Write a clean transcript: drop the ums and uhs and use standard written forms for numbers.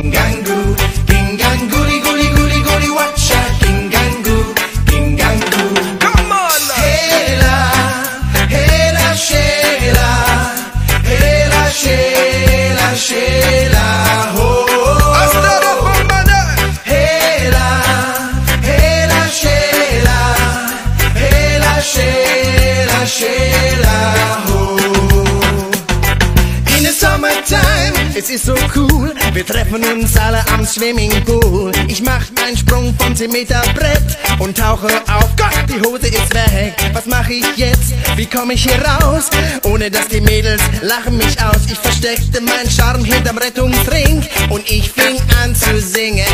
Gingangu, Ginganguli, guli, guli, guli, watcha, Gingangu, Gingangu. Come on now. Hela, hela, shela, hela, shela, shela, ho. Hasta la bomba. Hela, hela, shela, hela, shela, shela, ho. In the summertime, es ist so cool, wir treffen uns alle am Swimmingpool. Ich mach einen Sprung vom 10-Meter-Brett und tauche auf. Gott, die Hose ist weg. Was mach ich jetzt? Wie komme ich hier raus? Ohne dass die Mädels lachen mich aus. Ich versteckte meinen Charme hinterm Rettungsring und ich fing an zu singen.